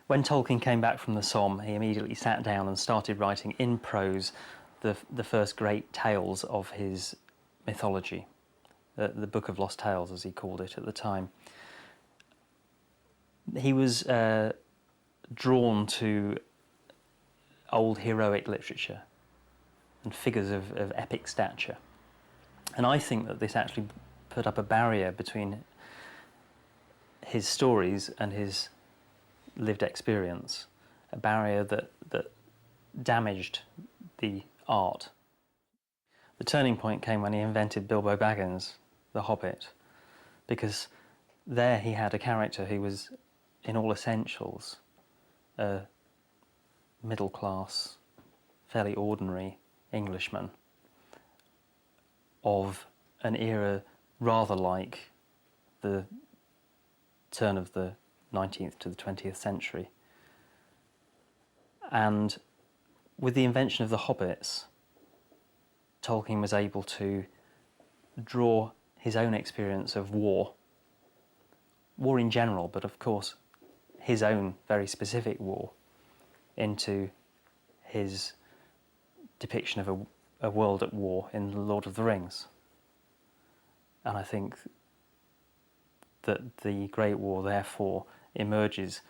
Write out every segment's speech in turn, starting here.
When Tolkien came back from the Somme, he immediately sat down and started writing in prose the first great tales of his mythology, the Book of Lost Tales, as he called it at the time. He was drawn to old heroic literature and figures of epic stature. And I think that this actually put up a barrier between his stories and his lived experience, a barrier that damaged the art. The turning point came when he invented Bilbo Baggins, the Hobbit, because there he had a character who was, in all essentials, a middle-class, fairly ordinary Englishman of an era rather like the turn of the 19th to the 20th century. And with the invention of the Hobbits, Tolkien was able to draw his own experience of war in general, but of course his own very specific war, into his depiction of a world at war in The Lord of the Rings. And I think that the Great War therefore emerges,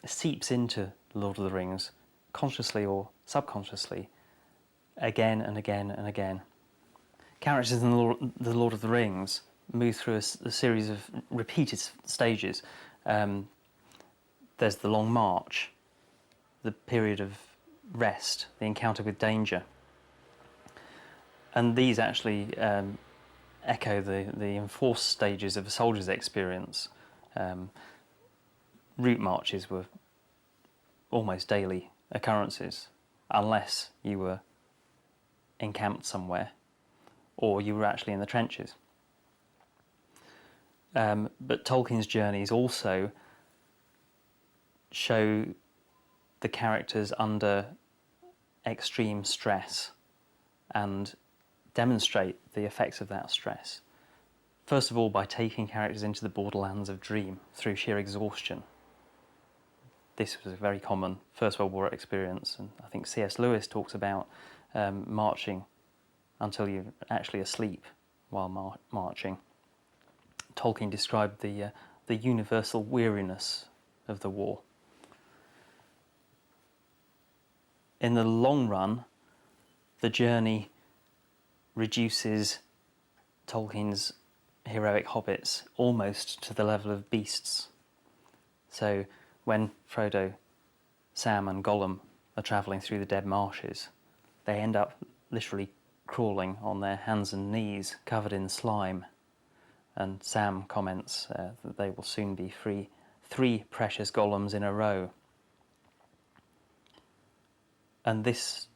seeps into The Lord of the Rings, consciously or subconsciously, again and again and again. Characters in The Lord of the Rings move through a series of repeated stages. There's the Long March, the period of rest, the encounter with danger. And these actually echo the enforced stages of a soldier's experience. Route marches were almost daily occurrences, unless you were encamped somewhere or you were actually in the trenches. But Tolkien's journeys also show the characters under extreme stress and demonstrate the effects of that stress. First of all, by taking characters into the borderlands of dream through sheer exhaustion. This was a very common First World War experience, and I think C.S. Lewis talks about marching until you're actually asleep while marching. Tolkien described the universal weariness of the war. In the long run, the journey reduces Tolkien's heroic hobbits almost to the level of beasts. So when Frodo, Sam and Gollum are travelling through the Dead Marshes, they end up literally crawling on their hands and knees, covered in slime. And Sam comments that they will soon be three precious Gollums in a row. And this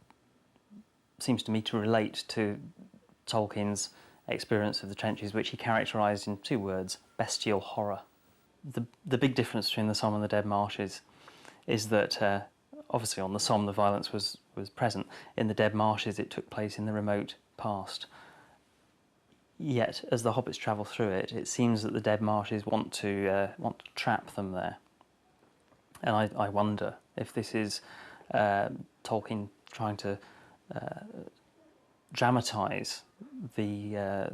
seems to me to relate to Tolkien's experience of the trenches, which he characterised in two words: bestial horror. The big difference between the Somme and the Dead Marshes is that obviously on the Somme the violence was present. In the Dead Marshes it took place in the remote past. Yet as the hobbits travel through it, it seems that the Dead Marshes want to trap them there. And I wonder if this is Tolkien trying to dramatise the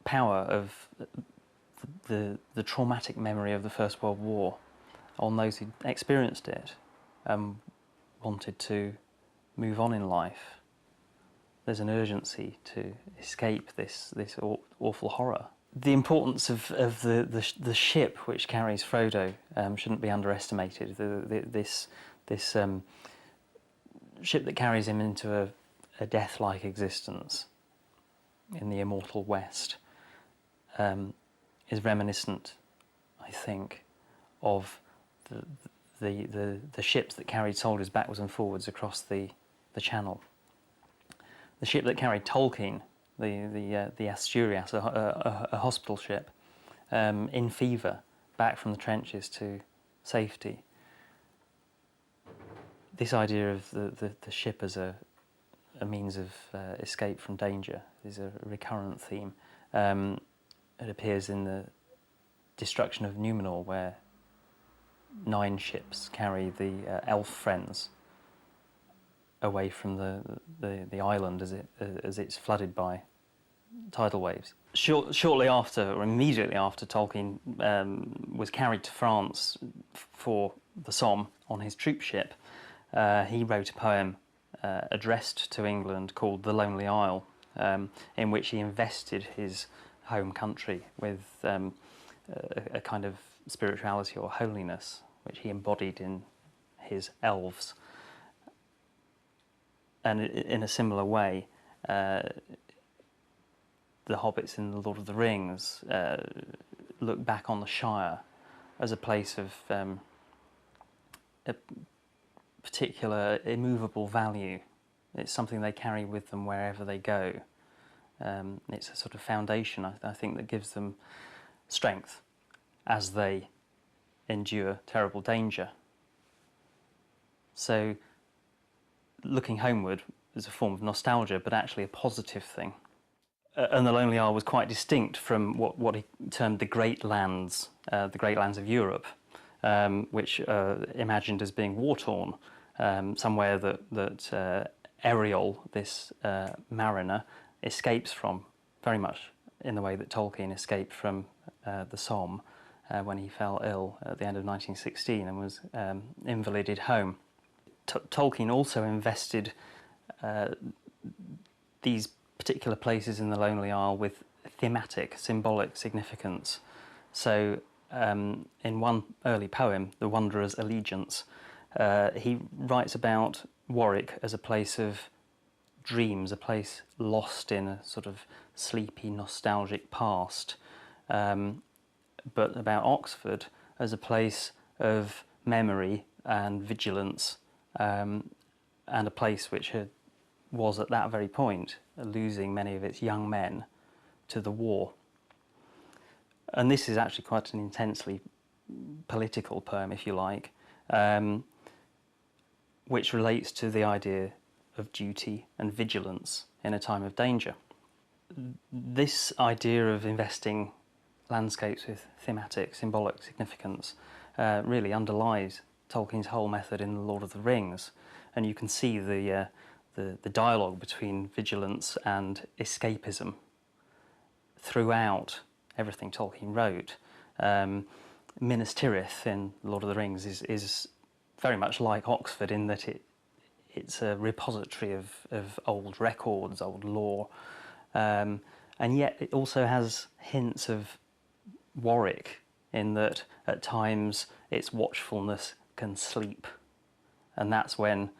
power of the traumatic memory of the First World War on those who experienced it and wanted to move on in life. There's an urgency to escape this awful horror. The importance of the ship which carries Frodo shouldn't be underestimated. This ship that carries him into a death-like existence in the immortal West is reminiscent, I think, of the ships that carried soldiers backwards and forwards across the Channel. The ship that carried Tolkien, the Asturias, a hospital ship, in fever, back from the trenches to safety. This idea of the ship as a means of escape from danger is a recurrent theme. It appears in the destruction of Numenor, where 9 ships carry the elf friends away from the island as it's flooded by tidal waves. Shortly after, or immediately after, Tolkien was carried to France for the Somme on his troop ship, he wrote a poem addressed to England called The Lonely Isle, in which he invested his home country with a kind of spirituality or holiness, which he embodied in his elves. And in a similar way, the hobbits in The Lord of the Rings look back on the Shire as a place of a particular immovable value. It's something they carry with them wherever they go. It's a sort of foundation, I think, that gives them strength as they endure terrible danger. So looking homeward is a form of nostalgia, but actually a positive thing. And the Lonely Isle was quite distinct from what he termed the Great Lands of Europe, which imagined as being war-torn, somewhere that Ariel, this mariner, escapes from, very much in the way that Tolkien escaped from the Somme when he fell ill at the end of 1916 and was invalided home. Tolkien also invested these particular places in the Lonely Isle with thematic, symbolic significance. So in one early poem, The Wanderer's Allegiance, he writes about Warwick as a place of dreams, a place lost in a sort of sleepy, nostalgic past, but about Oxford as a place of memory and vigilance, and a place which was at that very point losing many of its young men to the war. And this is actually quite an intensely political poem, if you like, which relates to the idea of duty and vigilance in a time of danger. This idea of investing landscapes with thematic, symbolic significance really underlies Tolkien's whole method in The Lord of the Rings, and you can see the dialogue between vigilance and escapism throughout everything Tolkien wrote. Minas Tirith in Lord of the Rings is very much like Oxford in that it's a repository of old records, old lore, and yet it also has hints of Warwick in that at times its watchfulness can sleep, and that's when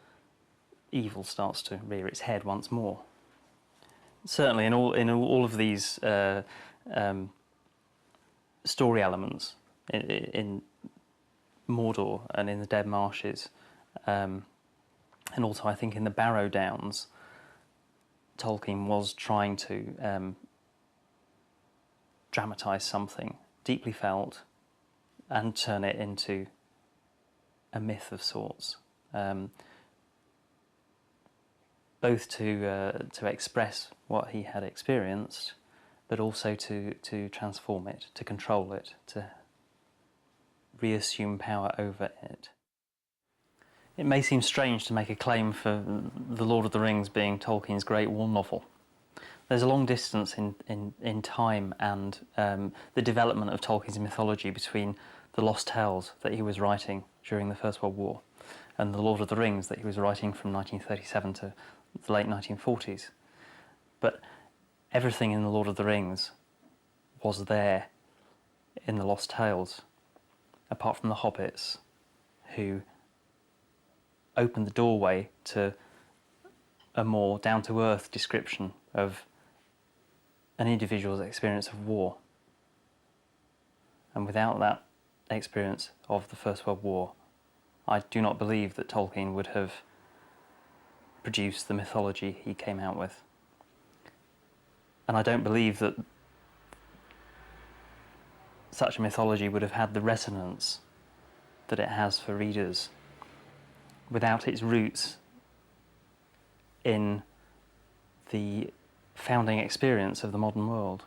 evil starts to rear its head once more. Certainly in all of these story elements in Mordor and in the Dead Marshes, and also I think in the Barrow Downs, Tolkien was trying to dramatise something deeply felt and turn it into a myth of sorts, both to express what he had experienced, but also to transform it, to control it, to reassume power over it. It may seem strange to make a claim for The Lord of the Rings being Tolkien's great war novel. There's a long distance in time and the development of Tolkien's mythology between the Lost Tales that he was writing during the First World War and The Lord of the Rings that he was writing from 1937 to the late 1940s. But everything in The Lord of the Rings was there in the Lost Tales, apart from the hobbits, who opened the doorway to a more down-to-earth description of an individual's experience of war. And without that experience of the First World War, I do not believe that Tolkien would have produced the mythology he came out with. And I don't believe that such a mythology would have had the resonance that it has for readers without its roots in the founding experience of the modern world.